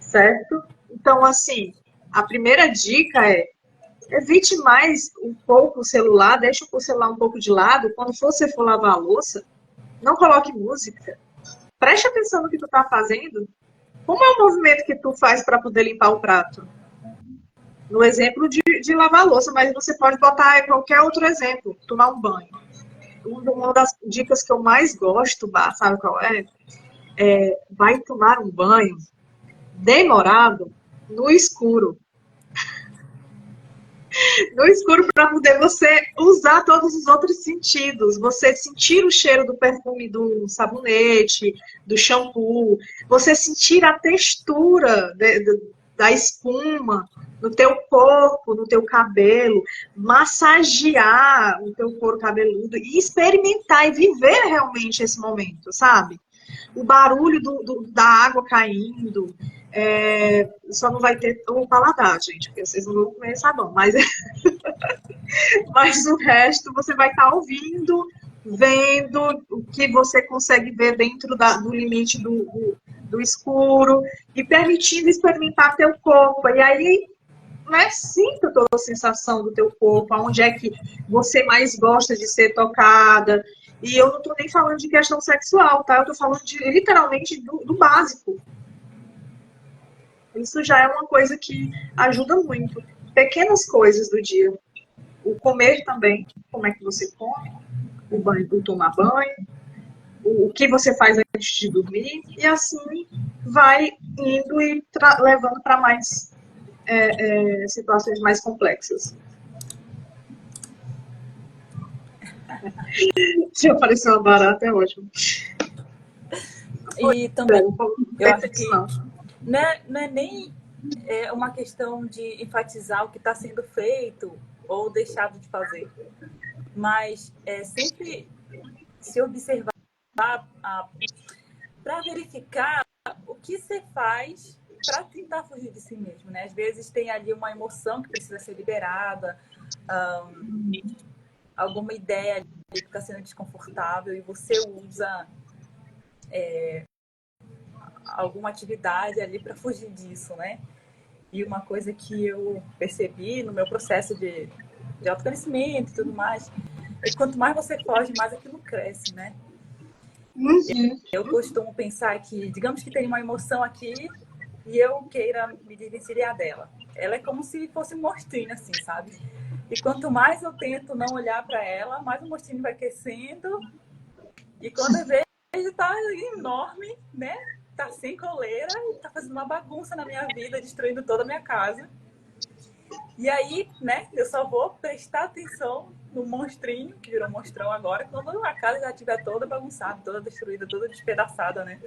Certo? Então, assim, a primeira dica é evite mais um pouco o celular, deixa o celular um pouco de lado. Quando você for lavar a louça, não coloque música. Preste atenção no que tu está fazendo. Como é o movimento que tu faz para poder limpar o prato? No exemplo de lavar a louça, mas você pode botar qualquer outro exemplo. Tomar um banho. Uma das dicas que eu mais gosto, sabe qual é? Vai tomar um banho demorado no escuro. No escuro, para poder você usar todos os outros sentidos. Você sentir o cheiro do perfume do sabonete, do shampoo. Você sentir a textura da espuma no teu corpo, no teu cabelo. Massagear o teu couro cabeludo e experimentar e viver realmente esse momento, sabe? O barulho da água caindo. Só não vai ter o paladar, gente, porque vocês não vão comer sabão, mas o resto você vai estar ouvindo, vendo o que você consegue ver dentro do limite do escuro e permitindo experimentar teu corpo. E aí, né, sinta toda a sensação do teu corpo, aonde é que você mais gosta de ser tocada. E eu não estou nem falando de questão sexual, tá? Eu estou falando literalmente do básico. Isso já é uma coisa que ajuda muito. Pequenas coisas do dia. O comer também, como é que você come, o banho, o tomar banho, o que você faz antes de dormir, e assim vai indo e levando para mais situações mais complexas. Se apareceu uma barata, é ótimo. E também, eu acho que Não. não é nem uma questão de enfatizar o que está sendo feito ou deixado de fazer, mas sempre se observar para verificar o que você faz para tentar fugir de si mesmo, né? Às vezes tem ali uma emoção que precisa ser liberada, alguma ideia ali que está sendo desconfortável e você usa alguma atividade ali para fugir disso, né? E uma coisa que eu percebi no meu processo de autoconhecimento e tudo mais, é que quanto mais você foge, mais aquilo cresce, né? Uhum. Eu costumo pensar que, digamos que tem uma emoção aqui e eu queira me desvencilhar dela. Ela é como se fosse um monstrinho, assim, sabe? E quanto mais eu tento não olhar para ela, mais o monstrinho vai crescendo. E quando eu vejo, tá enorme, né? Tá sem coleira e tá fazendo uma bagunça na minha vida, destruindo toda a minha casa. E aí, né, eu só vou prestar atenção no monstrinho, que virou monstrão agora, quando a casa já estiver toda bagunçada, toda destruída, toda despedaçada, né?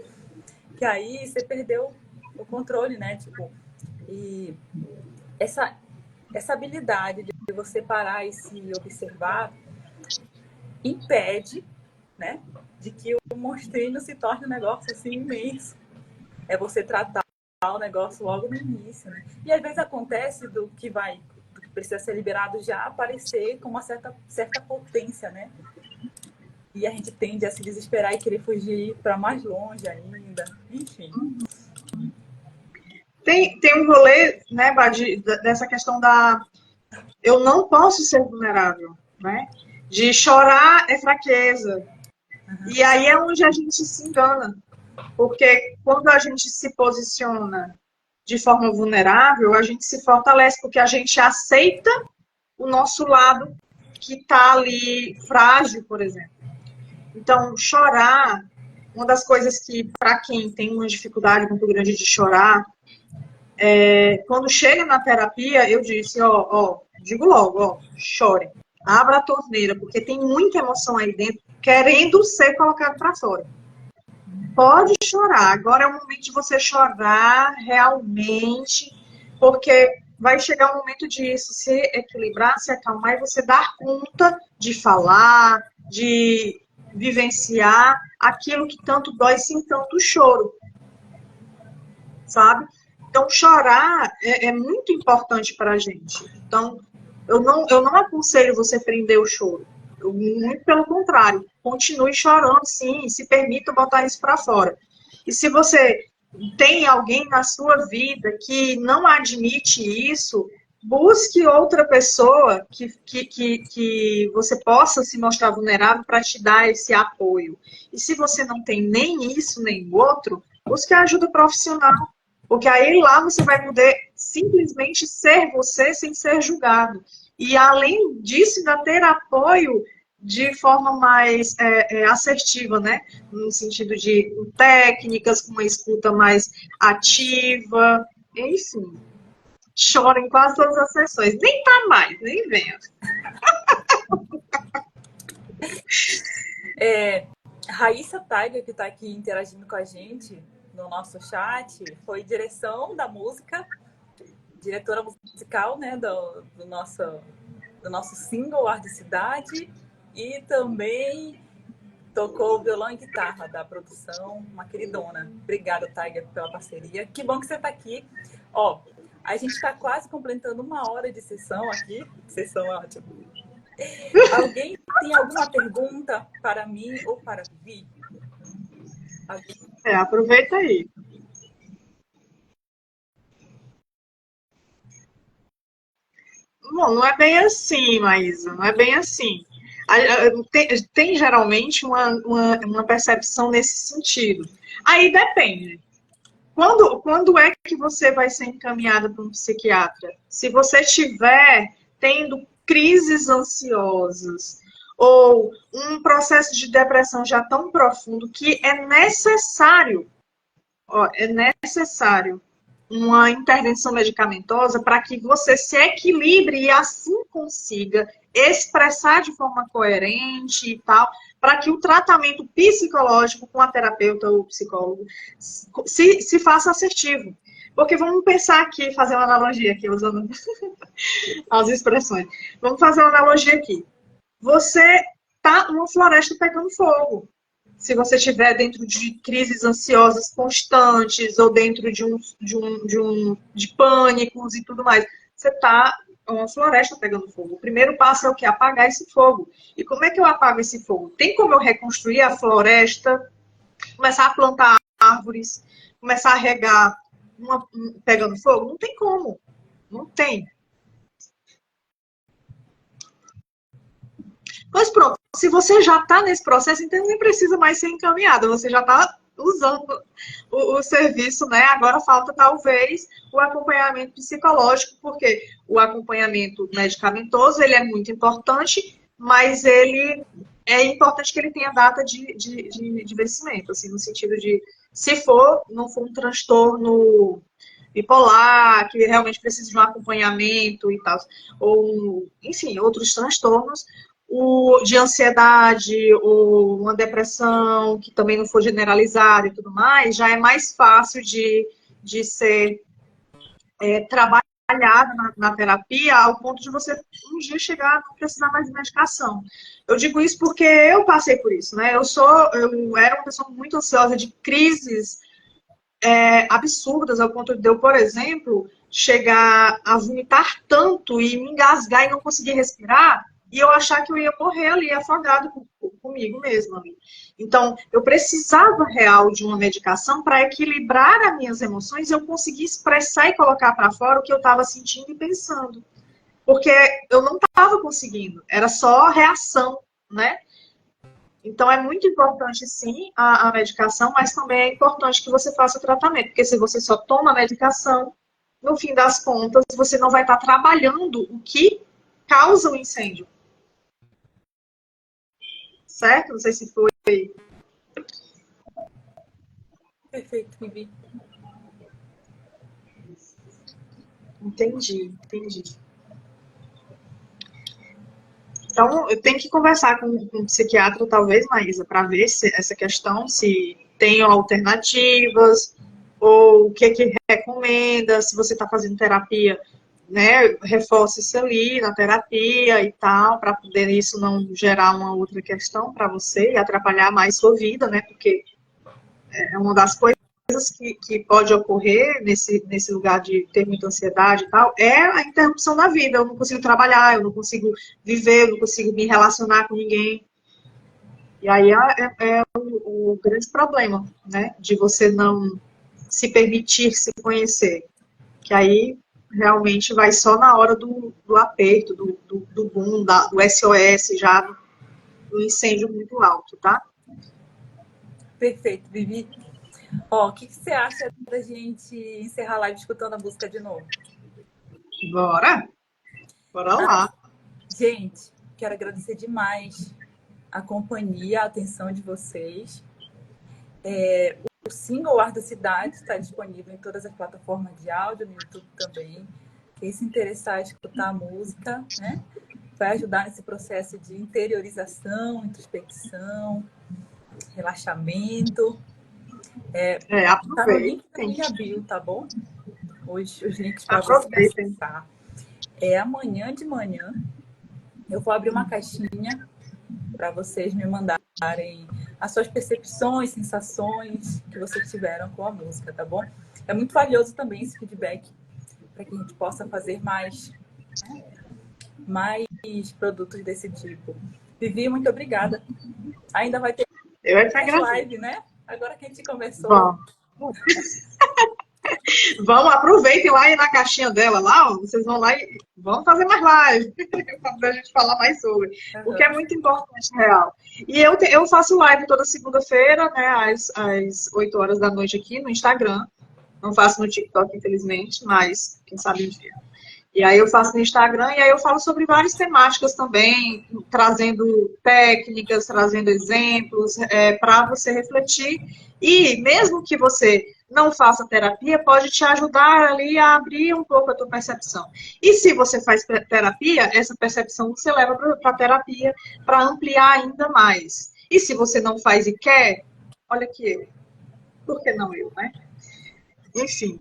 Que aí você perdeu o controle, né? Tipo, e essa habilidade de você parar e se observar impede, né, de que o monstrinho se torne um negócio assim imenso. É você tratar o negócio logo no início, né? E às vezes acontece do que precisa ser liberado já aparecer com uma certa potência, né? E a gente tende a se desesperar e querer fugir para mais longe ainda, enfim. Tem um rolê, né, Badi, dessa questão da... Eu não posso ser vulnerável, né? De chorar é fraqueza. E aí é onde a gente se engana. Porque quando a gente se posiciona de forma vulnerável, a gente se fortalece, porque a gente aceita o nosso lado que está ali frágil, por exemplo. Então, chorar, uma das coisas que, para quem tem uma dificuldade muito grande de chorar, quando chega na terapia, eu disse, digo logo, chore, abra a torneira, porque tem muita emoção aí dentro, querendo ser colocado para fora. Pode chorar, agora é o momento de você chorar realmente, porque vai chegar o momento disso se equilibrar, se acalmar e você dar conta de falar, de vivenciar aquilo que tanto dói sem tanto choro, sabe? Então, chorar é muito importante para a gente. Então, eu não aconselho você prender o choro. Muito pelo contrário. Continue chorando, sim. Se permita botar isso para fora. E se você tem alguém na sua vida que não admite isso, busque outra pessoa que você possa se mostrar vulnerável para te dar esse apoio. E se você não tem nem isso, nem o outro, busque ajuda profissional. Porque aí lá você vai poder simplesmente ser você sem ser julgado. E além disso, ainda ter apoio de forma mais assertiva, né? No sentido de técnicas, com uma escuta mais ativa, enfim. Chora em quase todas as sessões. Nem tá mais, nem venha. Raíssa Tiger, que está aqui interagindo com a gente no nosso chat, foi direção da música, diretora musical, né, do nosso single Ar de Cidade, e também tocou violão e guitarra da produção, uma queridona. Obrigada, Tiger, pela parceria. Que bom que você está aqui. A gente está quase completando 1 hora de sessão aqui. Sessão ótima. Alguém tem alguma pergunta para mim ou para Vi? Aproveita aí. Bom, não é bem assim, Maísa, não é bem assim. Tem geralmente uma percepção nesse sentido. Aí depende. Quando é que você vai ser encaminhada para um psiquiatra? Se você estiver tendo crises ansiosas ou um processo de depressão já tão profundo que é necessário uma intervenção medicamentosa para que você se equilibre e assim consiga expressar de forma coerente e tal, para que o tratamento psicológico com a terapeuta ou psicólogo se faça assertivo. Porque vamos pensar aqui, fazer uma analogia aqui, usando as expressões. Vamos fazer uma analogia aqui. Você está numa floresta pegando fogo. Se você estiver dentro de crises ansiosas constantes ou dentro de pânicos e tudo mais, você está uma floresta pegando fogo. O primeiro passo é o quê? Apagar esse fogo. E como é que eu apago esse fogo? Tem como eu reconstruir a floresta, começar a plantar árvores, começar a regar pegando fogo? Não tem como. Não tem. Pois pronto, se você já está nesse processo, então nem precisa mais ser encaminhada, você já está usando o serviço, né? Agora falta talvez o acompanhamento psicológico, porque o acompanhamento medicamentoso ele é muito importante, mas ele é importante que ele tenha data de vencimento, assim, no sentido de, se não for um transtorno bipolar, que realmente precisa de um acompanhamento e tal, ou, enfim, outros transtornos, de ansiedade ou uma depressão, que também não for generalizada e tudo mais, já é mais fácil de ser trabalhado na terapia, ao ponto de você um dia chegar a não precisar mais de medicação. Eu digo isso porque eu passei por isso, né? Eu era uma pessoa muito ansiosa, de crises absurdas, ao ponto de eu, por exemplo, chegar a vomitar tanto e me engasgar e não conseguir respirar, e eu achar que eu ia morrer ali, afogado comigo mesma. Então, eu precisava real de uma medicação para equilibrar as minhas emoções e eu conseguir expressar e colocar para fora o que eu estava sentindo e pensando. Porque eu não estava conseguindo, era só reação, né? Então, é muito importante, sim, a medicação, mas também é importante que você faça o tratamento, porque se você só toma a medicação, no fim das contas, você não vai estar trabalhando o que causa o incêndio. Certo? Não sei se foi. Perfeito, Vivi. Entendi. Então, eu tenho que conversar com um psiquiatra, talvez, Maísa, para ver essa questão, se tem alternativas, ou o que recomenda, se você está fazendo terapia, né, reforce isso ali na terapia e tal, para poder isso não gerar uma outra questão para você e atrapalhar mais sua vida, né, porque é uma das coisas que pode ocorrer nesse lugar de ter muita ansiedade e tal, é a interrupção da vida. Eu não consigo trabalhar, eu não consigo viver, eu não consigo me relacionar com ninguém. E aí é o grande problema, né? De você não se permitir se conhecer. Que aí realmente vai só na hora do aperto, do boom, do SOS já, do incêndio muito alto, tá? Perfeito, Vivi. Ó, o que você acha da gente encerrar a live escutando a música de novo? Bora lá. Gente, quero agradecer demais a companhia, a atenção de vocês. O single Ar da Cidade está disponível em todas as plataformas de áudio, no YouTube também. Quem se interessar em escutar a música, né, vai ajudar nesse processo de interiorização, introspecção, relaxamento. Tá no link da minha bio, tá bom? Os links para você acessar. Amanhã de manhã eu vou abrir uma caixinha para vocês me mandarem as suas percepções, sensações que vocês tiveram com a música, tá bom? É muito valioso também esse feedback para que a gente possa fazer mais produtos desse tipo. Vivi, muito obrigada. Ainda vai ter live, né? Agora que a gente conversou. Vamos, aproveitem lá e na caixinha dela lá, ó, vocês vão lá e vamos fazer mais live para a gente falar mais sobre. O que é muito importante, real. E eu faço live toda segunda-feira, né, às 8 horas da noite aqui no Instagram. Não faço no TikTok, infelizmente, mas quem sabe um dia. E aí eu faço no Instagram e aí eu falo sobre várias temáticas também, trazendo técnicas, trazendo exemplos, para você refletir. E mesmo que você não faça terapia, pode te ajudar ali a abrir um pouco a tua percepção. E se você faz terapia, essa percepção você leva para a terapia para ampliar ainda mais. E se você não faz e quer, olha que eu. Por que não eu, né? Enfim.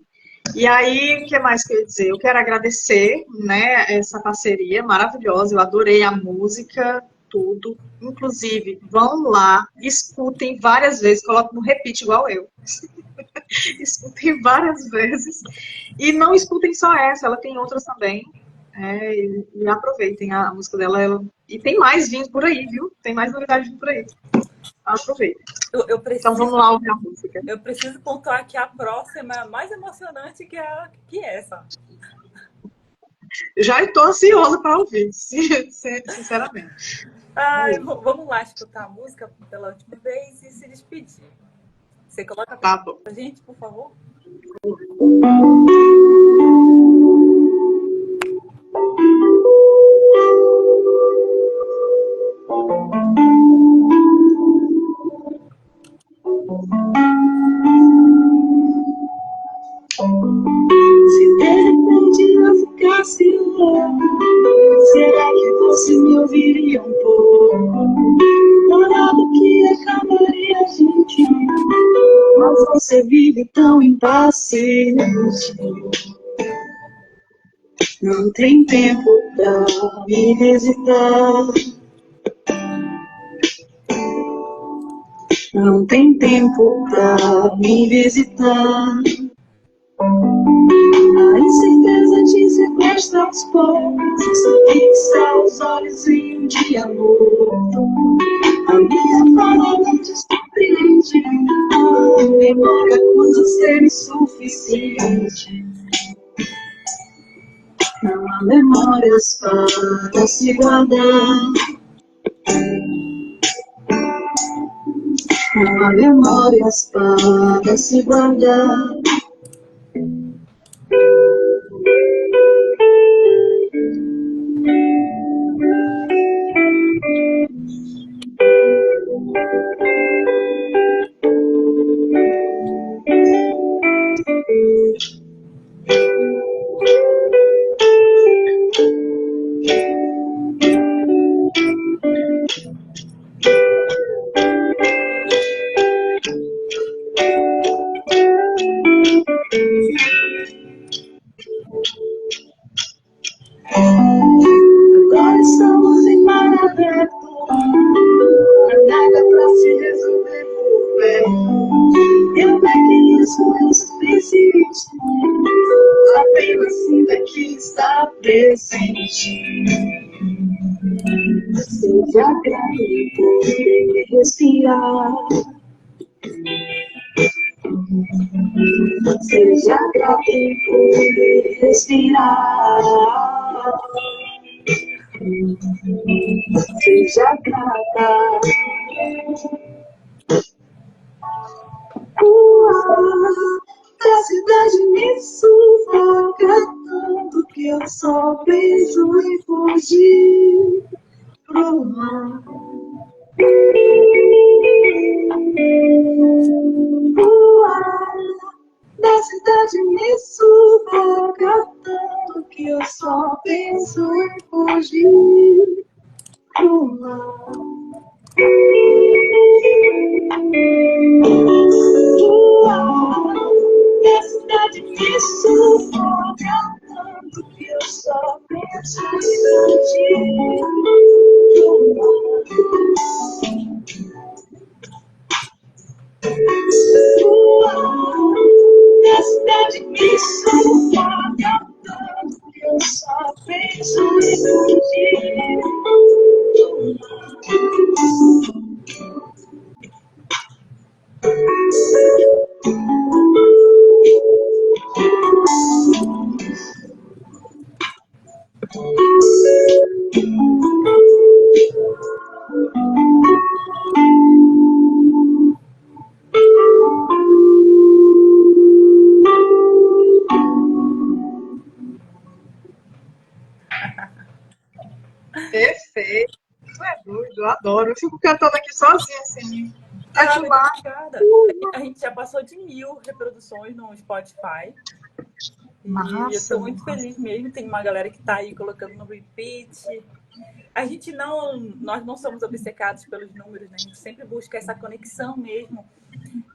E aí, o que mais que eu ia dizer? Eu quero agradecer, né, essa parceria maravilhosa. Eu adorei a música, tudo. Inclusive, vão lá, escutem várias vezes, coloquem no repeat igual eu. Escutem várias vezes. E não escutem só essa, ela tem outras também. E aproveitem a música dela. E tem mais vindo por aí, viu? Tem mais novidades vindo por aí. Aproveitem. Então vamos lá ouvir a música. Eu preciso pontuar que a próxima é mais emocionante que essa. Já estou ansiosa para ouvir, sinceramente. Vamos lá escutar a música pela última vez e se despedir. Você coloca pra gente, por favor? Se de repente eu ficasse louco, será que você me ouviria um pouco? Morado que acabaria a gente, mas você vive tão impaciente. Não tem tempo pra me visitar. Não tem tempo pra me visitar. A incerteza te sequestra aos poucos, fixa os olhos em um dia morto. A minha fala não te surpreende, a memória acusa ser insuficiente. Não há memórias para se guardar. Não há memórias para se guardar. Agora estamos em mar aberto, nada pra se resolver por perto. Eu mecanismo, eu suficiente, apenas sinta que está presente. Seja grato por respirar. Seja grato por respirar. Seja grata. O ar da cidade me sufoca tanto que eu só penso em fugir pro mar. O ar da cidade me sufoca tanto que eu só penso em fugir pro mar. O ar da cidade me sufoca tanto que eu só penso em fugir pro mar. O ar da cidade me sufoca tanto que eu só penso em fugir do mar. Eu adoro. Eu fico cantando aqui sozinha, assim. Ah, muito Ativar. obrigada. A gente já passou de 1.000 reproduções no Spotify. E eu Massa, estou muito massa. feliz mesmo. Tem uma galera que está aí colocando no repeat. Nós não somos obcecados pelos números, né? A gente sempre busca essa conexão mesmo,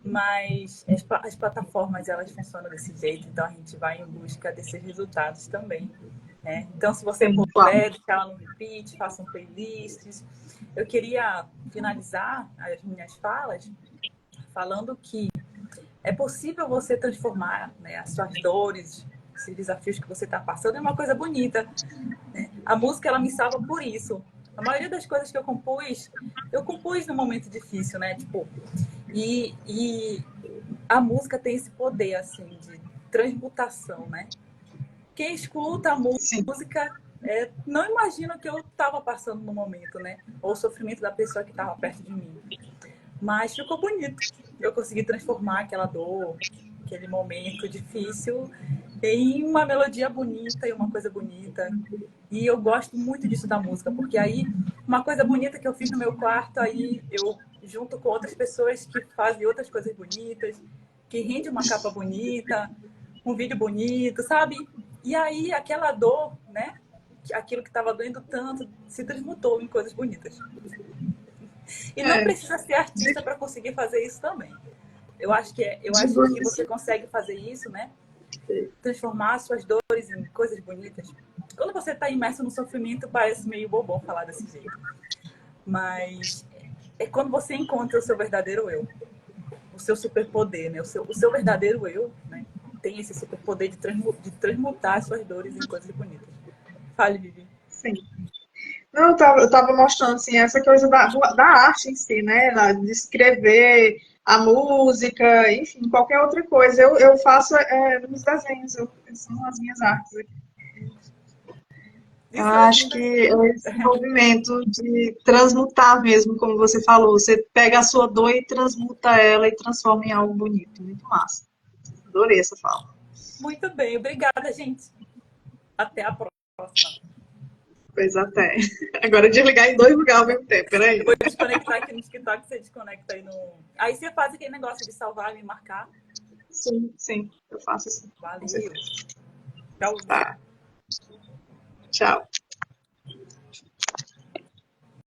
mas as plataformas elas funcionam desse jeito, então a gente vai em busca desses resultados também, né? Então, se você Sim, claro. puder deixar ela no repeat, façam playlists. Eu queria finalizar as minhas falas falando que é possível você transformar, né, as suas dores, esses desafios que você está passando em uma coisa bonita. A música, ela me salva por isso. A maioria das coisas que eu compus num momento difícil, né? Tipo, e a música tem esse poder, assim, de transmutação, né? Quem escuta a Sim. música não imagina o que eu estava passando no momento, né? Ou o sofrimento da pessoa que estava perto de mim. Mas ficou bonito. Eu consegui transformar aquela dor, aquele momento difícil, em uma melodia bonita e uma coisa bonita. E eu gosto muito disso da música, porque aí, uma coisa bonita que eu fiz no meu quarto, aí eu junto com outras pessoas que fazem outras coisas bonitas, que rende uma capa bonita, um vídeo bonito, sabe? E aí, aquela dor, né? Aquilo que estava doendo tanto, se transmutou em coisas bonitas. E não É, precisa ser artista para conseguir fazer isso também. Eu de acho que você bonito. consegue fazer isso, né? Transformar suas dores em coisas bonitas. Quando você está imerso no sofrimento, parece meio bobão falar desse jeito. Mas é quando você encontra o seu verdadeiro eu, o seu superpoder, né? O seu verdadeiro eu, né? Tem esse superpoder de transmutar suas dores em coisas bonitas. Fale, Vivi. Sim. Não, eu tava mostrando assim, essa coisa da arte em si, né? De escrever a música, enfim, qualquer outra coisa. Eu faço nos desenhos, são as minhas artes aqui. Isso é Acho lindo. que é esse movimento de transmutar mesmo, como você falou. Você pega a sua dor e transmuta ela e transforma em algo bonito. Muito massa. Adorei essa fala. Muito bem. Obrigada, gente. Até a próxima. Pois até. Agora desligar em dois lugares ao mesmo tempo, Eu peraí. vou desconectar aqui no TikTok, você desconecta aí no. Aí você faz aquele negócio de salvar e me marcar. Sim, sim, eu faço assim, com Valeu. certeza. Tchauzinho. Tá, tchau.